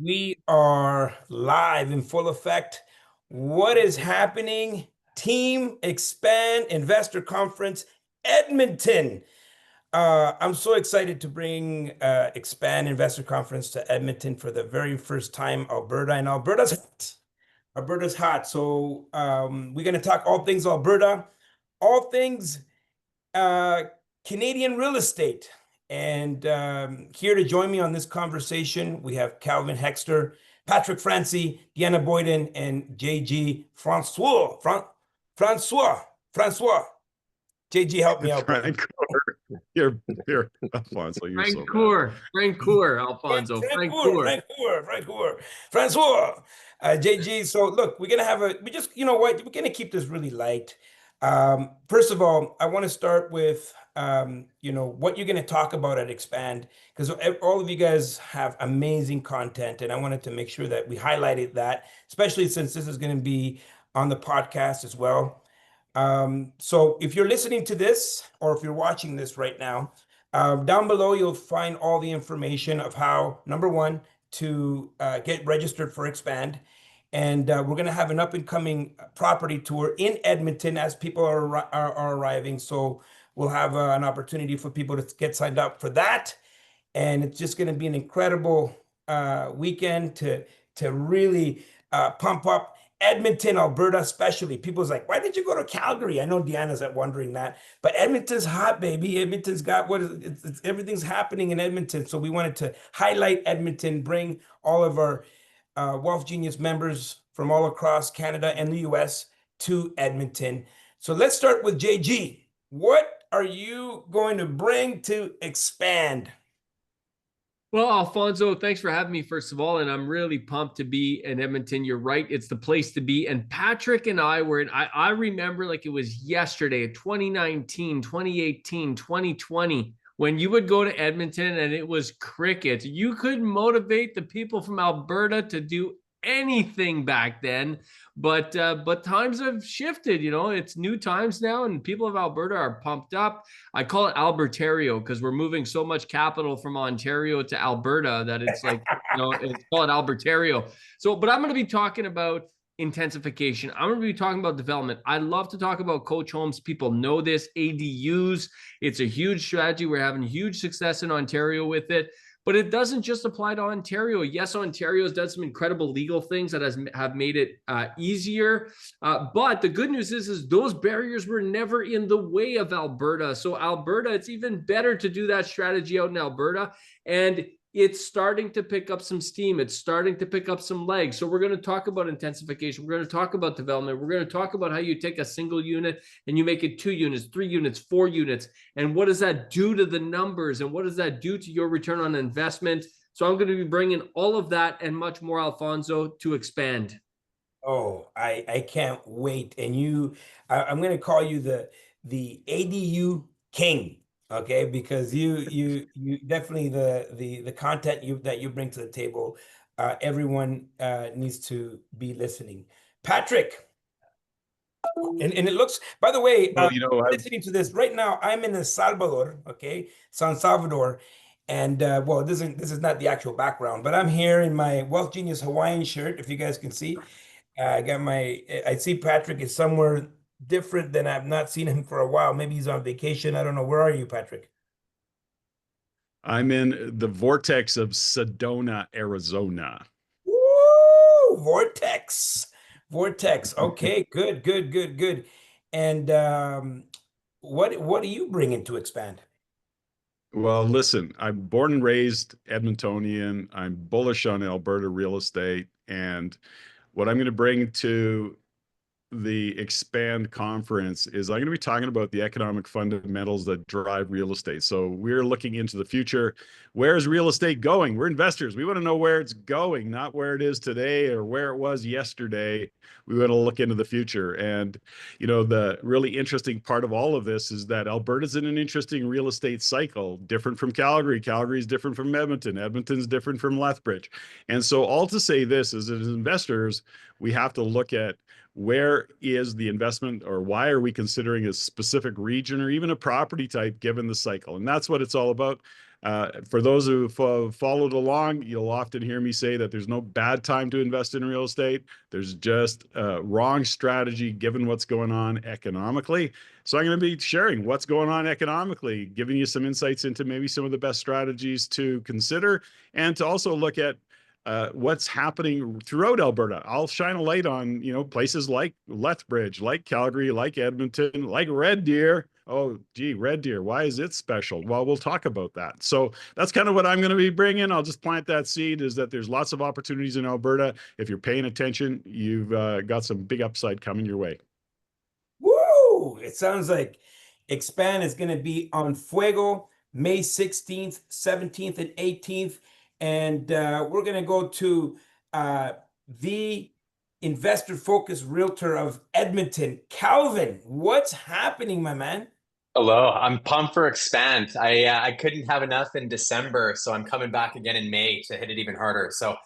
We are live in full effect. What is happening? Team Expand Investor Conference, Edmonton. I'm so excited to bring Expand Investor Conference to Edmonton for the very first time, Alberta. And Alberta's hot. Alberta's hot. So we're going to talk all things Alberta, all things uh, Canadian real estate. And here to join me on this conversation, we have Calvin Hexter, Patrick Francie, Deanna Boyden, and JG Francois. Francois. JG, help me out, brother. Frank, you're Alfonso. You're so bad. Francoeur, Alfonso, Francoeur. Francois. JG. So look, we're gonna have we just, you know what, we're gonna keep this really light. First of all, I want to start with what you're going to talk about at Expand, because all of you guys have amazing content, and I wanted to make sure that we highlighted that, especially since this is going to be on the podcast as well. So if you're listening to this or if you're watching this right now, down below you'll find all the information of how, number one, to get registered for Expand. And we're going to have an up and coming property tour in Edmonton as people are arriving. So we'll have an opportunity for people to get signed up for that. And it's just going to be an incredible weekend to really pump up Edmonton, Alberta, especially. People's like, why did you go to Calgary? I know Deanna's wondering that, but Edmonton's hot, baby. Edmonton's got everything's happening in Edmonton. So we wanted to highlight Edmonton, bring all of our Wealth Genius members from all across Canada and the US to Edmonton. So let's start with JG. What are you going to bring to Expand? Well, Alfonso, thanks for having me, first of all. And I'm really pumped to be in Edmonton. You're right. It's the place to be. And Patrick and I were I remember like it was yesterday, 2019, 2018, 2020, when you would go to Edmonton and it was crickets. You could motivate the people from Alberta to do anything back then, but times have shifted. It's new times now, and people of Alberta are pumped up. I call it Albertario because we're moving so much capital from Ontario to Alberta that it's like, it's called Albertario. So, but I'm going to be talking about intensification. I'm going to be talking about development. I love to talk about coach homes. People know this. ADUs, it's a huge strategy. We're having huge success in Ontario with it. But it doesn't just apply to Ontario. Yes, Ontario has done some incredible legal things that have made it easier. But the good news is those barriers were never in the way of Alberta. So Alberta, it's even better to do that strategy out in Alberta. And it's starting to pick up some steam. It's starting to pick up some legs. So we're going to talk about intensification. We're going to talk about development. We're going to talk about how you take a single unit and you make it 2 units, 3 units, 4 units. And what does that do to the numbers? And what does that do to your return on investment? So I'm going to be bringing all of that and much more, Alfonso, to Expand. Oh, I can't wait. And I'm going to call you the ADU king. Okay, because you definitely the content that you bring to the table, everyone needs to be listening. Patrick, and it looks, by the way, Well, listening to this right now, I'm in El Salvador, okay, San Salvador, and well, this is not the actual background, but I'm here in my Wealth Genius Hawaiian shirt, if you guys can see. I see Patrick is somewhere different than I've not seen him for a while. Maybe he's on vacation. I don't know. Where are you, Patrick? I'm in the vortex of Sedona, Arizona. Woo! Vortex. Okay, good. And what are you bringing to Expand? Well, listen, I'm born and raised Edmontonian. I'm bullish on Alberta real estate. And what I'm going to bring to the Expand conference is I'm going to be talking about the economic fundamentals that drive real estate. So we're looking into the future. Where is real estate going? We're investors. We want to know where it's going, not where it is today or where it was yesterday. We want to look into the future. And, the really interesting part of all of this is that Alberta's in an interesting real estate cycle, different from Calgary. Calgary is different from Edmonton. Edmonton's different from Lethbridge. And so all to say this is, as investors, we have to look at where is the investment, or why are we considering a specific region or even a property type given the cycle? And that's what it's all about. For those who've followed along, you'll often hear me say that there's no bad time to invest in real estate. There's just wrong strategy given what's going on economically. So I'm going to be sharing what's going on economically, giving you some insights into maybe some of the best strategies to consider, and to also look at what's happening throughout Alberta. I'll shine a light on, places like Lethbridge, like Calgary, like Edmonton, like Red Deer. Oh, gee, Red Deer, why is it special? Well, we'll talk about that. So that's kind of what I'm going to be bringing. I'll just plant that seed, is that there's lots of opportunities in Alberta. If you're paying attention, you've got some big upside coming your way. Woo! It sounds like Expand is going to be on Fuego May 16th, 17th, and 18th. And we're going to go to the investor focused realtor of Edmonton, Calvin. What's happening, my man? Hello, I'm pumped for Expand. I couldn't have enough in December, so I'm coming back again in May to hit it even harder. So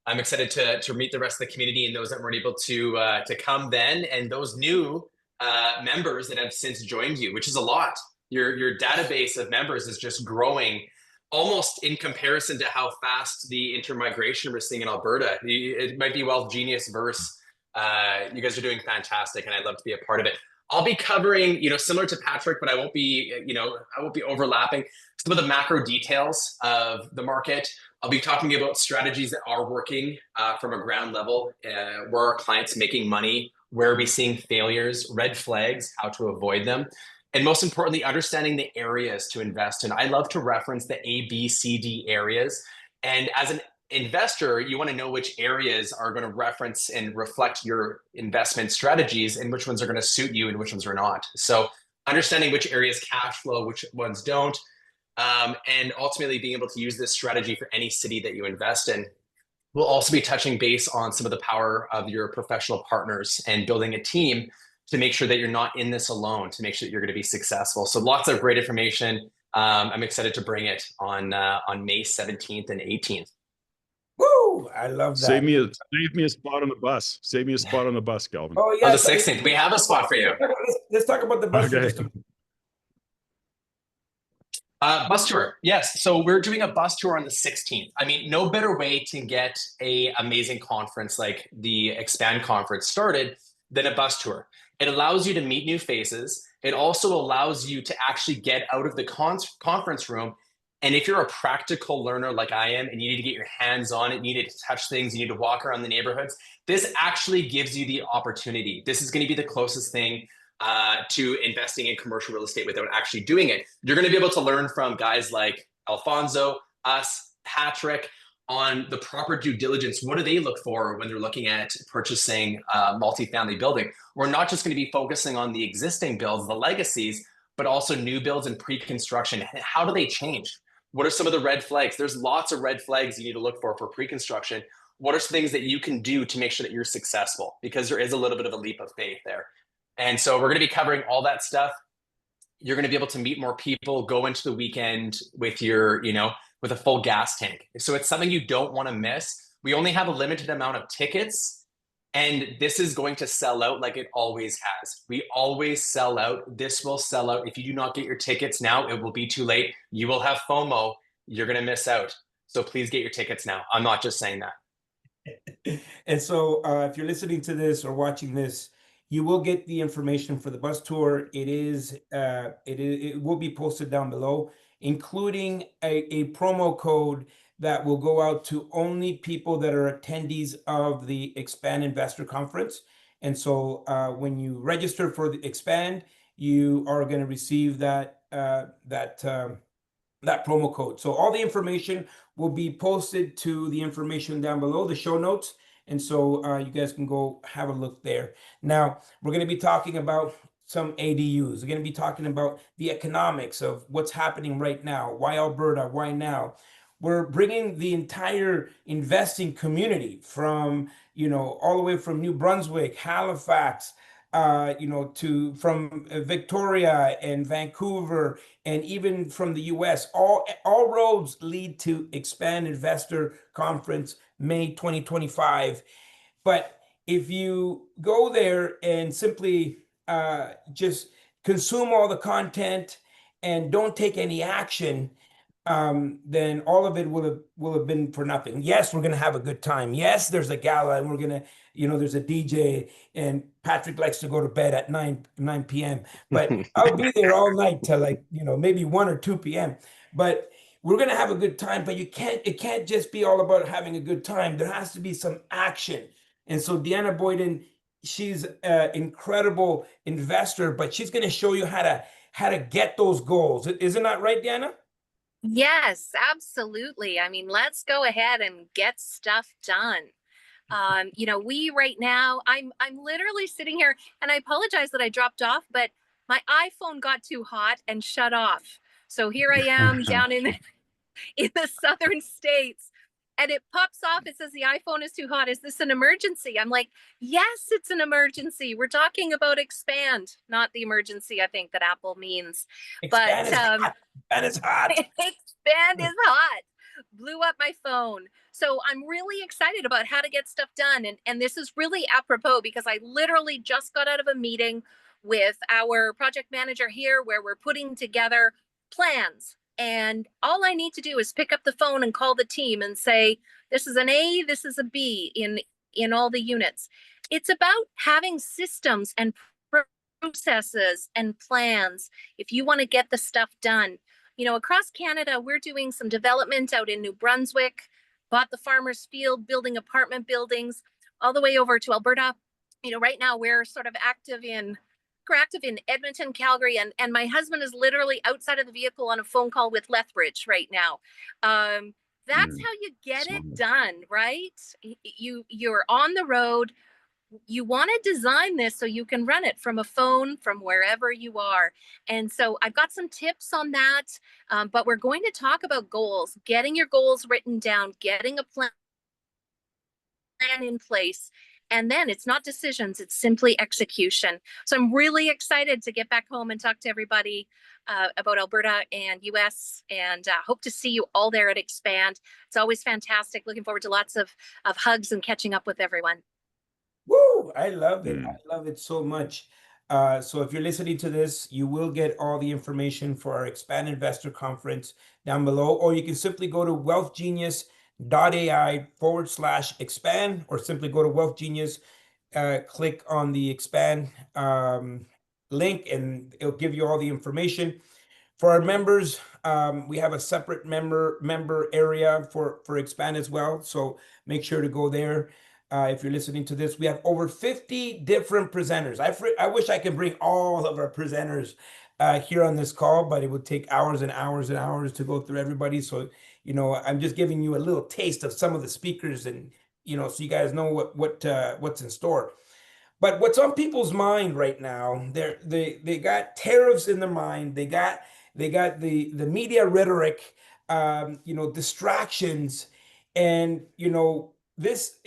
I'm excited to meet the rest of the community and those that weren't able to come then, and those new members that have since joined you, which is a lot. Your database of members is just growing, almost in comparison to how fast the intermigration we're seeing in Alberta. It might be WealthGenius versus you guys are doing fantastic, and I'd love to be a part of it. I'll be covering, similar to Patrick, but I won't be overlapping some of the macro details of the market. I'll be talking about strategies that are working from a ground level, where our clients making money, where are we seeing failures, red flags, how to avoid them, and most importantly, understanding the areas to invest in. I love to reference the A, B, C, D areas, and as an investor, you want to know which areas are going to reference and reflect your investment strategies, and which ones are going to suit you and which ones are not. So understanding which areas cash flow, which ones don't, and ultimately being able to use this strategy for any city that you invest in. We'll also be touching base on some of the power of your professional partners and building a team to make sure that you're not in this alone, to make sure that you're going to be successful. So lots of great information. I'm excited to bring it on May 17th and 18th. Woo! I love that. Save me a spot on the bus. Save me a spot on the bus, Calvin. Oh, On yeah. the 16th, we have a spot for you. Let's talk about the bus for just a bus tour. Yes. So we're doing a bus tour on the 16th. I mean, no better way to get an amazing conference like the Expand conference started than a bus tour. It allows you to meet new faces. It also allows you to actually get out of the conference room. And if you're a practical learner like I am, and you need to get your hands on it, you need to touch things, you need to walk around the neighborhoods, this actually gives you the opportunity. This is going to be the closest thing to investing in commercial real estate without actually doing it. You're going to be able to learn from guys like Alfonso, us, Patrick, on the proper due diligence. What do they look for when they're looking at purchasing a multifamily building? We're not just going to be focusing on the existing builds, the legacies, but also new builds and pre-construction. How do they change? What are some of the red flags? There's lots of red flags you need to look for pre-construction. What are some things that you can do to make sure that you're successful? Because there is a little bit of a leap of faith there. And so we're going to be covering all that stuff. You're going to be able to meet more people, go into the weekend with your, with a full gas tank. So it's something you don't want to miss. We only have a limited amount of tickets, and this is going to sell out like it always has. We always sell out. This will sell out. If you do not get your tickets now, it will be too late. You will have FOMO. You're going to miss out. So please get your tickets now. I'm not just saying that. And so if you're listening to this or watching this, you will get the information for the bus tour. It will be posted down below, including a promo code that will go out to only people that are attendees of the Expand Investor Conference. And so when you register for the Expand, you are going to receive that promo code. So all the information will be posted to the information down below, the show notes. And so you guys can go have a look there. Now, we're going to be talking about some ADUs. We're going to be talking about the economics of what's happening right now. Why Alberta? Why now? We're bringing the entire investing community from, all the way from New Brunswick, Halifax, from Victoria and Vancouver, and even from the US. All roads lead to Expand Investor Conference, May 2025. But if you go there and simply just consume all the content and don't take any action, then all of it will have been for nothing. Yes, we're gonna have a good time. Yes, there's a gala and we're gonna, there's a DJ and Patrick likes to go to bed at 9 p.m. But I'll be there all night till like, maybe 1 or 2 p.m. But we're gonna have a good time, but it can't just be all about having a good time. There has to be some action. And so Deanna Boyden, she's an incredible investor, but she's gonna show you how to get those goals. Isn't that right, Deanna? Yes, absolutely. I mean, let's go ahead and get stuff done. We right now, I'm literally sitting here, and I apologize that I dropped off, but my iPhone got too hot and shut off. So here I am down in the southern states, and it pops off. It says the iPhone is too hot. Is this an emergency? I'm like, yes, it's an emergency. We're talking about expand, not the emergency I think that Apple means. Expand is hot. Expand is hot. Expand is hot. Blew up my phone. So I'm really excited about how to get stuff done. And this is really apropos because I literally just got out of a meeting with our project manager here where we're putting together plans. And all I need to do is pick up the phone and call the team and say, this is an A, this is a B in all the units. It's about having systems and processes and plans if you want to get the stuff done. Across Canada, we're doing some development out in New Brunswick, bought the farmer's field, building apartment buildings, all the way over to Alberta. Right now we're sort of active in Edmonton, Calgary, and my husband is literally outside of the vehicle on a phone call with Lethbridge right now. That's how you get it done, right? You're on the road. You want to design this so you can run it from a phone from wherever you are. And so I've got some tips on that, but we're going to talk about goals, getting your goals written down, getting a plan in place. And then it's not decisions, it's simply execution. So I'm really excited to get back home and talk to everybody about Alberta and US, and hope to see you all there at Expand. It's always fantastic. Looking forward to lots of hugs and catching up with everyone. Woo! I love it. I love it so much. So if you're listening to this, you will get all the information for our Expand Investor Conference down below, or you can simply go to wealthgenius.ai/expand, or simply go to WealthGenius, click on the expand link, and it'll give you all the information. For our members, we have a separate member area for Expand as well. So make sure to go there. If you're listening to this, we have over 50 different presenters. I wish I could bring all of our presenters here on this call, but it would take hours and hours and hours to go through everybody. So, I'm just giving you a little taste of some of the speakers, and so you guys know what's in store. But what's on people's mind right now? They got tariffs in their mind. They got the media rhetoric, distractions, and this,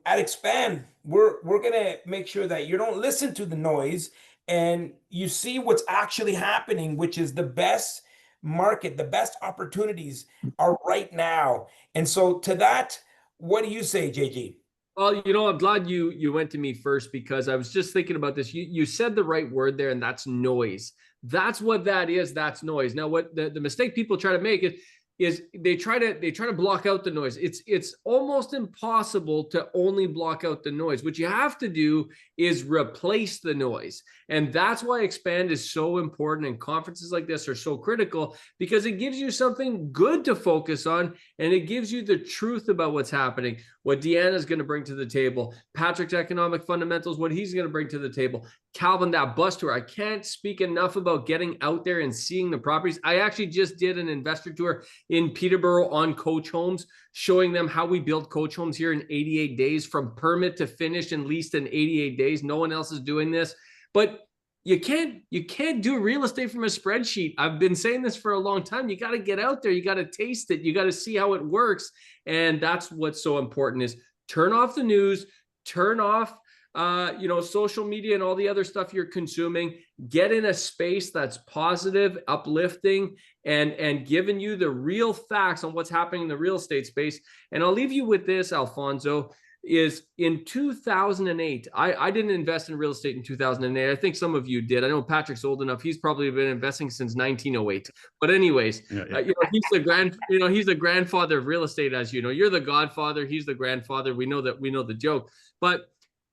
at Expand, we're gonna make sure that you don't listen to the noise and you see what's actually happening, which is the best market, the best opportunities are right now. And so to that, what do you say, JG? Well, I'm glad you went to me first, because I was just thinking about this. You said the right word there, and that's noise. That's what that is. That's noise. Now, what the mistake people try to make is they try to block out the noise. It's almost impossible to only block out the noise. What you have to do is replace the noise. And that's why Expand is so important, and conferences like this are so critical, because it gives you something good to focus on, and it gives you the truth about what's happening, what Deanna's going to bring to the table, Patrick's economic fundamentals, what he's going to bring to the table, Calvin, that bus tour. I can't speak enough about getting out there and seeing the properties. I actually just did an investor tour in Peterborough on coach homes, showing them how we build coach homes here in 88 days, from permit to finish and leased in 88 days. No one else is doing this. But you can't do real estate from a spreadsheet. I've been saying this for a long time. You got to get out there. You got to taste it. You got to see how it works. And that's what's so important, is turn off the news, turn off social media and all the other stuff you're consuming. Get in a space that's positive, uplifting, and giving you the real facts on what's happening in the real estate space. And I'll leave you with this, Alfonso. is in 2008. I didn't invest in real estate in 2008. I think some of you did. I know Patrick's old enough. He's probably been investing since 1908. But anyways, he's the grandfather of real estate, as you know. You're the godfather. He's the grandfather. We know the joke. But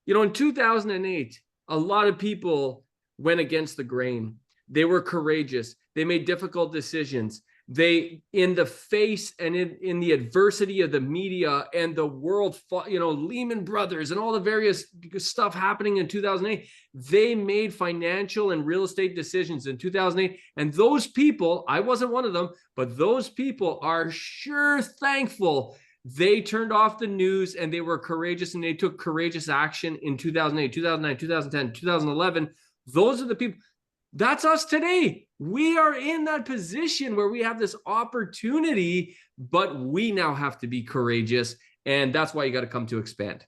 in 2008, a lot of people went against the grain. They were courageous. They made difficult decisions. They, in the face and in the adversity of the media and the world, Lehman Brothers and all the various stuff happening in 2008, they made financial and real estate decisions in 2008. And those people, I wasn't one of them, but those people are sure thankful they turned off the news and they were courageous and they took courageous action in 2008, 2009, 2010, 2011. Those are the people. That's us today. We are in that position where we have this opportunity, but we now have to be courageous. And that's why you got to come to Expand.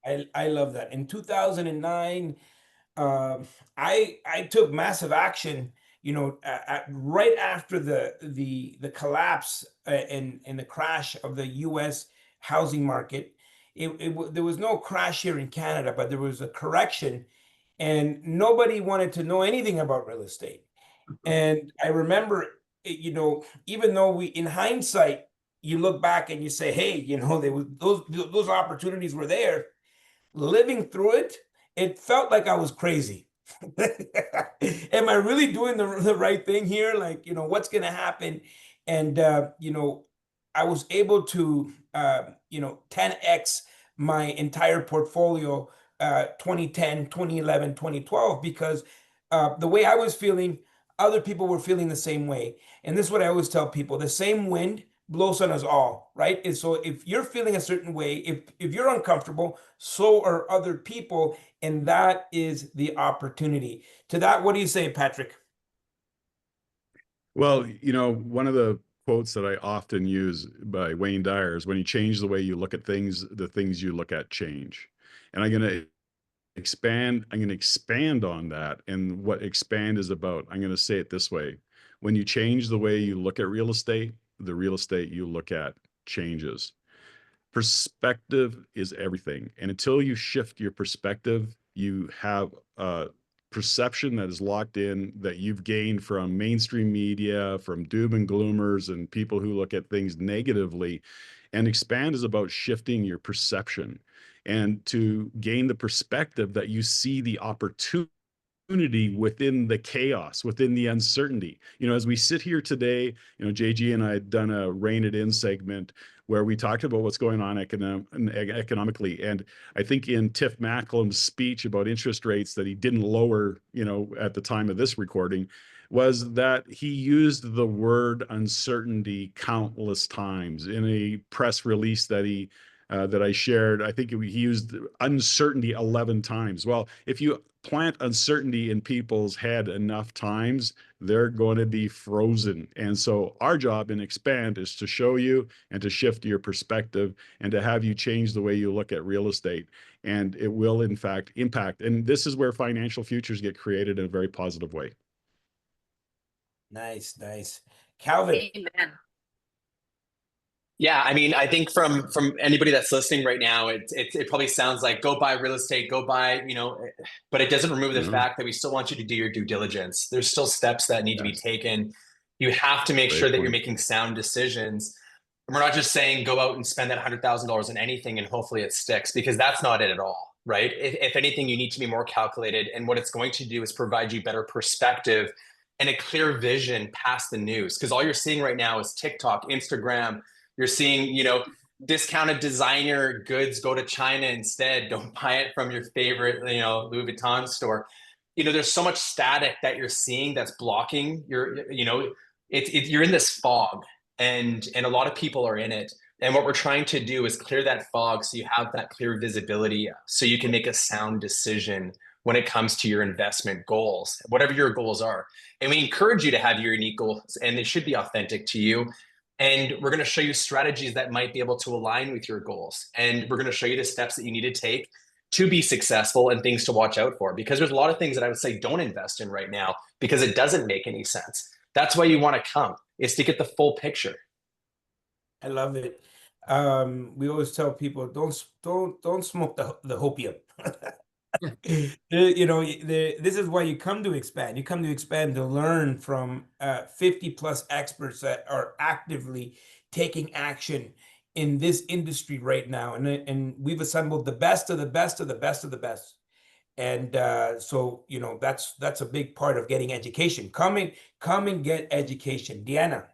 I love that. In 2009, I took massive action, right after the collapse and the crash of the U.S. housing market. There was no crash here in Canada, but there was a correction. And nobody wanted to know anything about real estate. And I remember, even though in hindsight, you look back and you say, hey, there was those opportunities were there. Living through it, it felt like I was crazy. Am I really doing the right thing here? Like, what's going to happen? And, I was able to, 10x my entire portfolio 2010, 2011, 2012, because the way I was feeling, other people were feeling the same way. And this is what I always tell people: the same wind blows on us all, right? And so if you're feeling a certain way, if you're uncomfortable, so are other people, and that is the opportunity. To that, what do you say, Patrick? Well, one of the quotes that I often use by Wayne Dyer is, when you change the way you look at things, the things you look at change. And I'm going to expand on that and what expand is about. I'm going to say it this way: when you change the way you look at real estate, the real estate you look at changes. Perspective is everything. And until you shift your perspective, you have a perception that is locked in, that you've gained from mainstream media, from doom and gloomers and people who look at things negatively. And expand is about shifting your perception, and to gain the perspective that you see the opportunity within the chaos, within the uncertainty. As we sit here today, JG and I had done a Rein It In segment where we talked about what's going on economically. And I think in Tiff Macklem's speech about interest rates that he didn't lower, at the time of this recording, was that he used the word uncertainty countless times. In a press release that that I shared, I think he used uncertainty 11 times. Well, if you plant uncertainty in people's head enough times, they're going to be frozen. And so our job in Expand is to show you and to shift your perspective and to have you change the way you look at real estate. And it will, in fact, impact. And this is where financial futures get created in a very positive way. Nice, nice. Calvin. Amen. Yeah, I mean, I think from anybody that's listening right now, it probably sounds like go buy real estate, go buy, but it doesn't remove the fact that we still want you to do your due diligence. There's still steps that need to be taken. You have to make sure that you're making sound decisions. And we're not just saying go out and spend that $100,000 in anything and hopefully it sticks, because that's not it at all, right? If anything, you need to be more calculated, and what it's going to do is provide you better perspective and a clear vision past the news, because all you're seeing right now is TikTok, Instagram. You're seeing, discounted designer goods, go to China instead. Don't buy it from your favorite, Louis Vuitton store. There's so much static that you're seeing that's blocking your, you're in this fog, and a lot of people are in it. And what we're trying to do is clear that fog so you have that clear visibility, so you can make a sound decision when it comes to your investment goals, whatever your goals are. And we encourage you to have your unique goals, and they should be authentic to you. And we're going to show you strategies that might be able to align with your goals. And we're going to show you the steps that you need to take to be successful and things to watch out for. Because there's a lot of things that I would say don't invest in right now because it doesn't make any sense. That's why you want to come, is to get the full picture. I love it. We always tell people don't smoke the hopium. You know, this is why you come to expand. You come to expand to learn from 50 plus experts that are actively taking action in this industry right now. And we've assembled the best of the best of the best of the best. And so, you know, that's a big part of getting education. Come and get education. Deanna.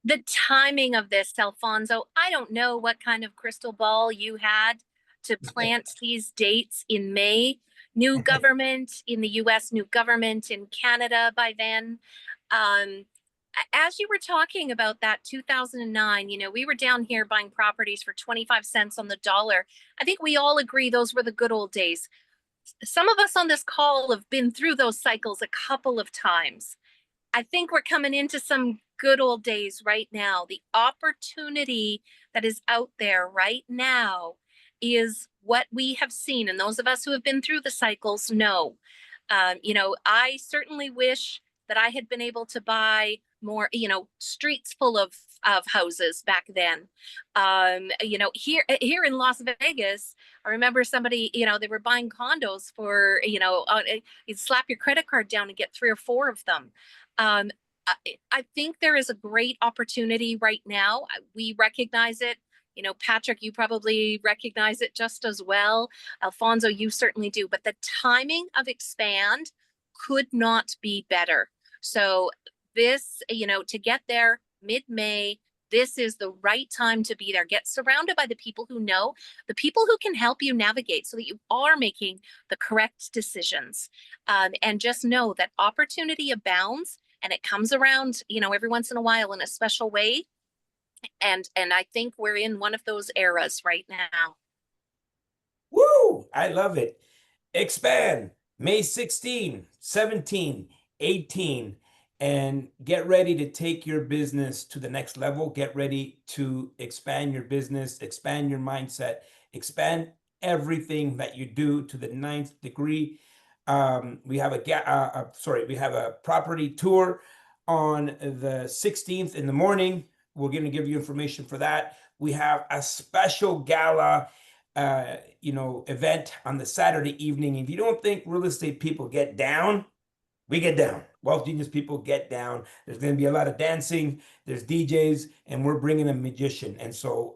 The timing of this, Alfonso, I don't know what kind of crystal ball you had to plant these dates in May. New government in the US, new government in Canada by then. As you were talking about that 2009, you know, we were down here buying properties for 25 cents on the dollar. I think we all agree those were the good old days. Some of us on this call have been through those cycles a couple of times. I think we're coming into some good old days right now. The opportunity that is out there right now is what we have seen. And those of us who have been through the cycles know. You know, I certainly wish that I had been able to buy more, you know, streets full of houses back then. You know, here in Las Vegas, I remember somebody, you know, they were buying condos for, you know, you'd slap your credit card down and get 3 or 4 of them. I think there is a great opportunity right now. We recognize it. You know, Patrick, you probably recognize it just as well. Alfonso, you certainly do. But the timing of expand could not be better. So this, you know, to get there mid-May, this is the right time to be there. Get surrounded by the people who know, the people who can help you navigate so that you are making the correct decisions. And just know that opportunity abounds and it comes around, you know, every once in a while in a special way. And I think we're in one of those eras right now. Woo! I love it. Expand May 16, 17, 18, and get ready to take your business to the next level. Get ready to expand your business, expand your mindset, expand everything that you do to the 9th degree. We have a property tour on the 16th in the morning. We're going to give you information for that. We have a special gala you know, event on the Saturday evening. If you don't think real estate people get down, we get down. Wealth Genius people get down. There's going to be a lot of dancing. There's DJs, and we're bringing a magician. And so,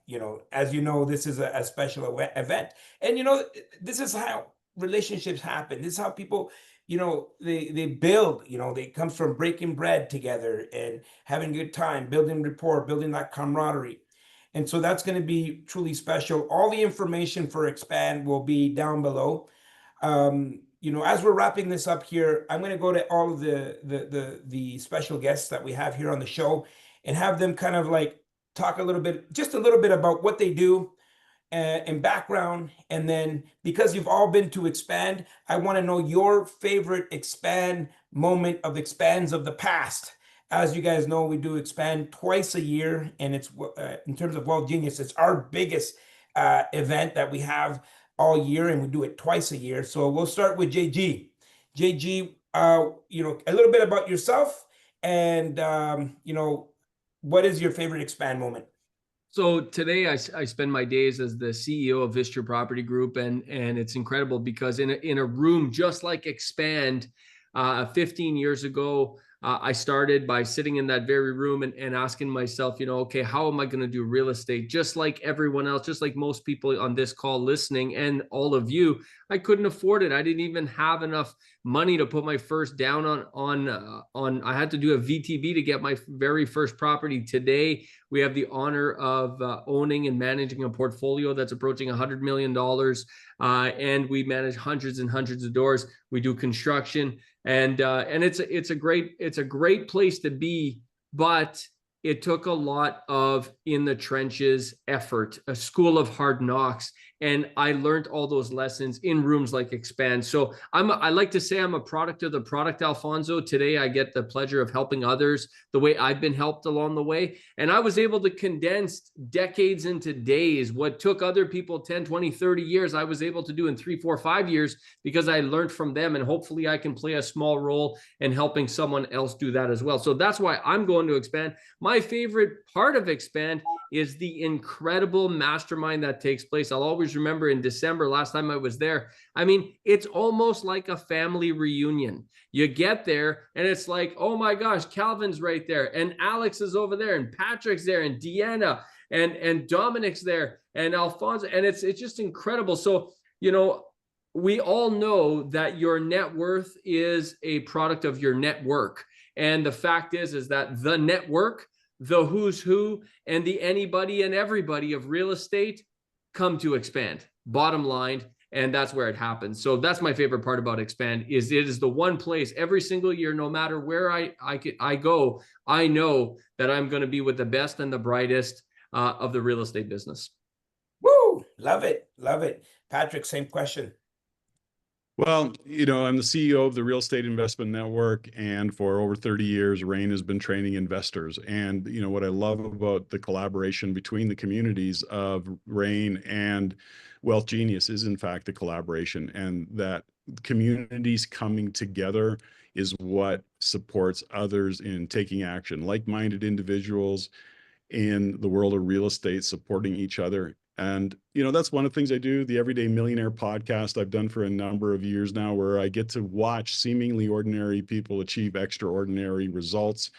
you know, as you know, this is a special event. And, you know, this is how relationships happen. This is how people, you know, they build, you know, they come from breaking bread together and having a good time, building rapport, building that camaraderie. And so that's going to be truly special. All the information for Expand will be down below. You know, as we're wrapping this up here, I'm going to go to all of the special guests that we have here on the show and have them kind of like talk a little bit, just a little bit about what they do and background. And then because you've all been to Expand, I want to know your favorite Expand moment of expands of the past. As you guys know, we do Expand twice a year, and it's in terms of Wealth Genius, it's our biggest event that we have all year, and we do it twice a year. So we'll start with JG. JG, you know, a little bit about yourself, and you know, what is your favorite Expand moment? So today I spend my days as the CEO of Vistra Property Group, and it's incredible because in a room just like Expand, 15 years ago, I started by sitting in that very room and asking myself, you know, okay, how am I going to do real estate? Just like everyone else, just like most people on this call listening and all of you, I couldn't afford it. I didn't even have enough money to put my first down on. I had to do a VTB to get my very first property. Today, we have the honor of owning and managing a portfolio that's approaching $100 million. And we manage hundreds and hundreds of doors. We do construction. And it's a great place to be, but it took a lot of in the trenches effort, a school of hard knocks. And I learned all those lessons in rooms like Expand. So I like to say I'm a product of the product, Alfonso. Today, I get the pleasure of helping others the way I've been helped along the way. And I was able to condense decades into days. What took other people 10, 20, 30 years, I was able to do in 3, 4, 5 years because I learned from them. And hopefully I can play a small role in helping someone else do that as well. So that's why I'm going to Expand. My favorite part of Expand is the incredible mastermind that takes place. I'll always remember in December, last time I was there. I mean, it's almost like a family reunion. You get there and it's like, oh my gosh, Calvin's right there, and Alex is over there, and Patrick's there, and Deanna and Dominic's there, and Alfonso, and it's just incredible. So, you know, we all know that your net worth is a product of your network. And the fact is that the network, the who's who, and the anybody and everybody of real estate come to Expand, bottom line. And that's where it happens. So that's my favorite part about Expand, is it is the one place every single year, no matter where I go, I know that I'm going to be with the best and the brightest of the real estate business. Woo! Love it. Love it. Patrick, same question. Well, you know, I'm the CEO of the Real Estate Investment Network, and for over 30 years, Rain has been training investors. And, you know, what I love about the collaboration between the communities of Rain and WealthGenius is, in fact, the collaboration, and that communities coming together is what supports others in taking action, like-minded individuals in the world of real estate supporting each other. And, you know, that's one of the things I do, the Everyday Millionaire podcast I've done for a number of years now, where I get to watch seemingly ordinary people achieve extraordinary results.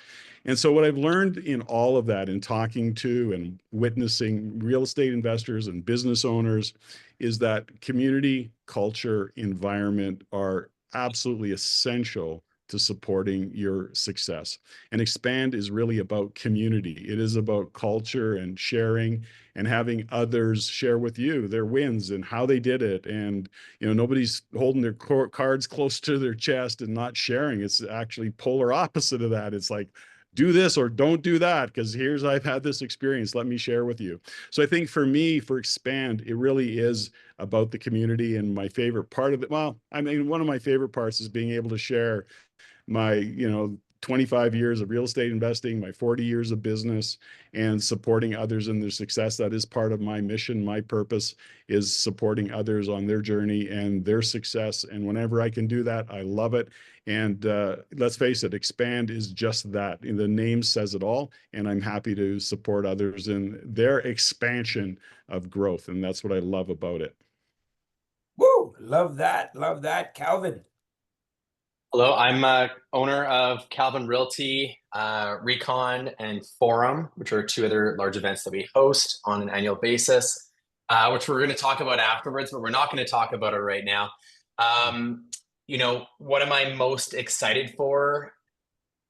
And so what I've learned in all of that, in talking to and witnessing real estate investors and business owners, is that community, culture, environment are absolutely essential to supporting your success. And Expand is really about community. It is about culture and sharing and having others share with you their wins and how they did it. And, you know, nobody's holding their cards close to their chest and not sharing. It's actually polar opposite of that. It's like, do this or don't do that, because I've had this experience, let me share with you. So I think for me, for Expand, it really is about the community. And my favorite part of it, well, I mean, one of my favorite parts is being able to share my, you know, 25 years of real estate investing, my 40 years of business, and supporting others in their success. That is part of my mission. My purpose is supporting others on their journey and their success. And whenever I can do that, I love it. And let's face it, Expand is just that. The name says it all. And I'm happy to support others in their expansion of growth. And that's what I love about it. Woo! Love that. Love that. Calvin. Hello, I'm owner of Calvin Realty, Recon, and Forum, which are two other large events that we host on an annual basis, which we're going to talk about afterwards, but we're not going to talk about it right now. You know, what am I most excited for?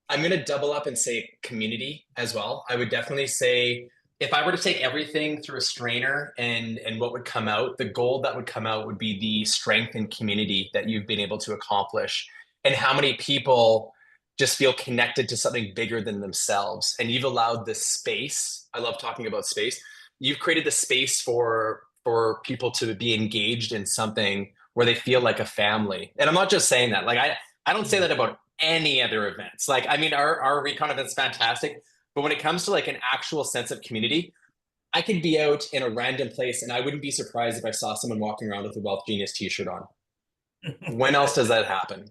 I'm going to double up and say community as well. I would definitely say, if I were to take everything through a strainer and what would come out, the gold that would come out would be the strength and community that you've been able to accomplish, and how many people just feel connected to something bigger than themselves. And you've allowed this space. I love talking about space. You've created the space for people to be engaged in something where they feel like a family. And I'm not just saying that. Like, I don't say that about any other events. Like, I mean, our Recon event's fantastic, but when it comes to like an actual sense of community, I could be out in a random place and I wouldn't be surprised if I saw someone walking around with a Wealth Genius t-shirt on. When else does that happen?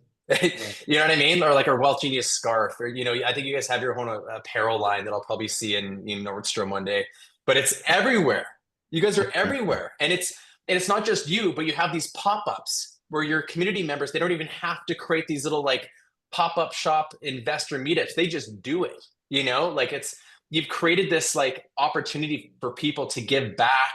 You know what I mean? Or like a Wealth Genius scarf, or, you know, I think you guys have your own apparel line that I'll probably see in Nordstrom one day, but it's everywhere. You guys are everywhere. And it's not just you, but you have these pop-ups where your community members, they don't even have to create these little like pop-up shop investor meetups. They just do it, you know, like you've created this like opportunity for people to give back,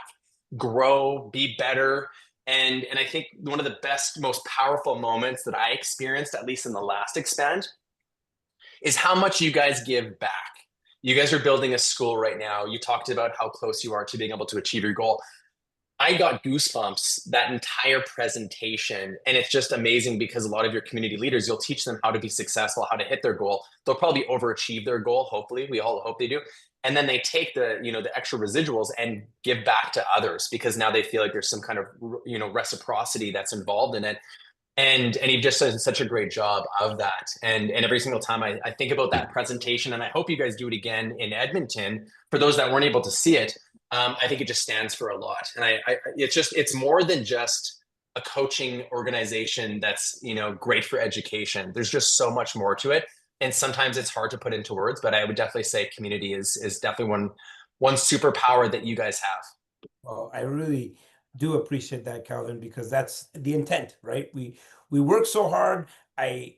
grow, be better. And I think one of the best, most powerful moments that I experienced, at least in the last Expand, is how much you guys give back. You guys are building a school right now. You talked about how close you are to being able to achieve your goal. I got goosebumps that entire presentation. And it's just amazing because a lot of your community leaders, you'll teach them how to be successful, how to hit their goal. They'll probably overachieve their goal. Hopefully, we all hope they do. And then they take the extra residuals and give back to others, because now they feel like there's some kind of, reciprocity that's involved in it. And you've just done such a great job of that. And every single time I think about that presentation, and I hope you guys do it again in Edmonton, for those that weren't able to see it, I think it just stands for a lot. And it's more than just a coaching organization that's, great for education. There's just so much more to it. And sometimes it's hard to put into words, but I would definitely say community is definitely one superpower that you guys have. Well, I really do appreciate that, Calvin, because that's the intent, right? We work so hard. I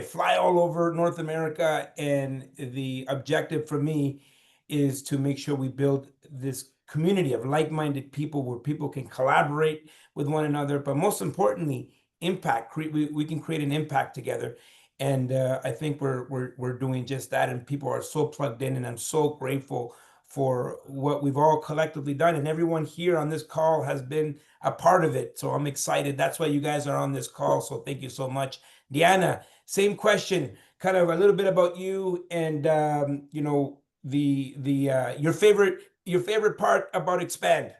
fly all over North America, and the objective for me is to make sure we build this community of like-minded people where people can collaborate with one another, but most importantly, impact. We can create an impact together. And I think we're doing just that, and people are so plugged in, and I'm so grateful for what we've all collectively done, and everyone here on this call has been a part of it. So I'm excited. That's why you guys are on this call. So thank you so much. Deanna, same question, kind of a little bit about you, and your favorite part about Expand.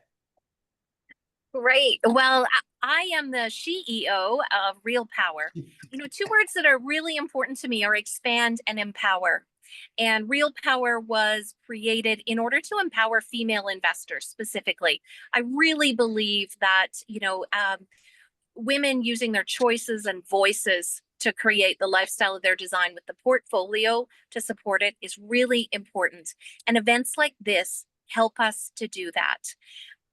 Great. Well, I am the CEO of Real Power. Two words that are really important to me are expand and empower. And Real Power was created in order to empower female investors specifically. I really believe that, women using their choices and voices to create the lifestyle of their design with the portfolio to support it is really important. And events like this help us to do that.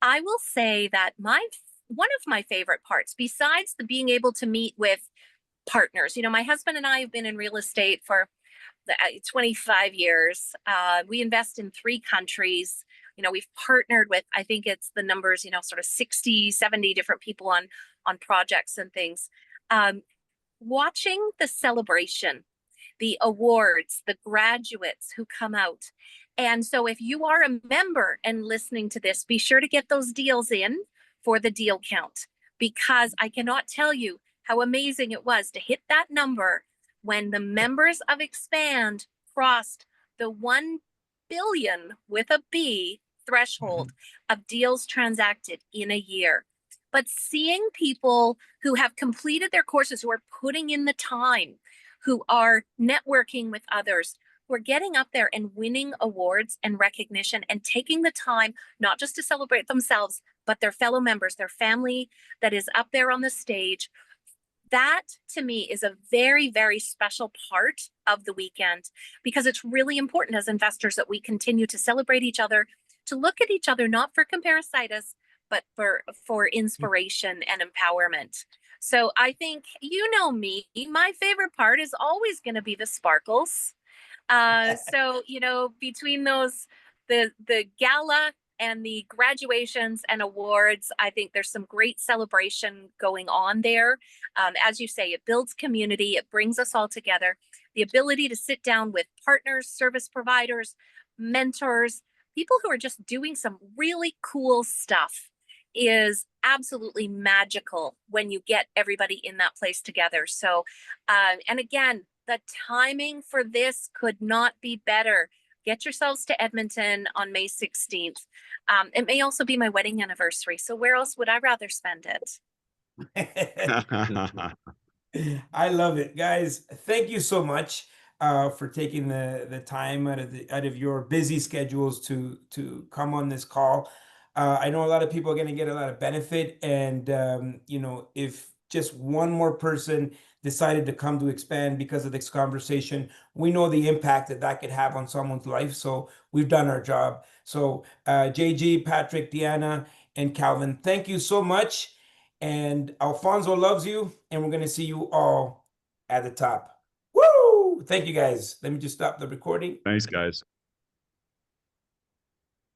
I will say that one of my favorite parts, besides the being able to meet with partners, my husband and I have been in real estate for 25 years. We invest in 3 countries. We've partnered with, I think it's the numbers, sort of 60, 70 different people on projects and things. Watching the celebration, the awards, the graduates who come out. And so if you are a member and listening to this, be sure to get those deals in for the deal count, because I cannot tell you how amazing it was to hit that number when the members of Expand crossed the 1 billion with a B threshold of deals transacted in a year. But seeing people who have completed their courses, who are putting in the time, who are networking with others, who are getting up there and winning awards and recognition and taking the time not just to celebrate themselves, but their fellow members, their family that is up there on the stage. That to me is a very, very special part of the weekend, because it's really important as investors that we continue to celebrate each other, to look at each other not for comparisitis, but for inspiration and empowerment. So I think, me, my favorite part is always going to be the sparkles. So, between those, the gala and the graduations and awards, I think there's some great celebration going on there. As you say, it builds community, it brings us all together. The ability to sit down with partners, service providers, mentors, people who are just doing some really cool stuff is absolutely magical when you get everybody in that place together. So, and again, the timing for this could not be better. Get yourselves to Edmonton on May 16th. It may also be my wedding anniversary. So where else would I rather spend it? I love it, guys. Thank you so much for taking the time out of your busy schedules to come on this call. I know a lot of people are going to get a lot of benefit, and if just one more person decided to come to Expand because of this conversation, we know the impact that could have on someone's life. So we've done our job. So JG, Patrick, Deanna, and Calvin, thank you so much. And Alfonso loves you, and we're going to see you all at the top. Woo! Thank you, guys. Let me just stop the recording. Thanks, guys.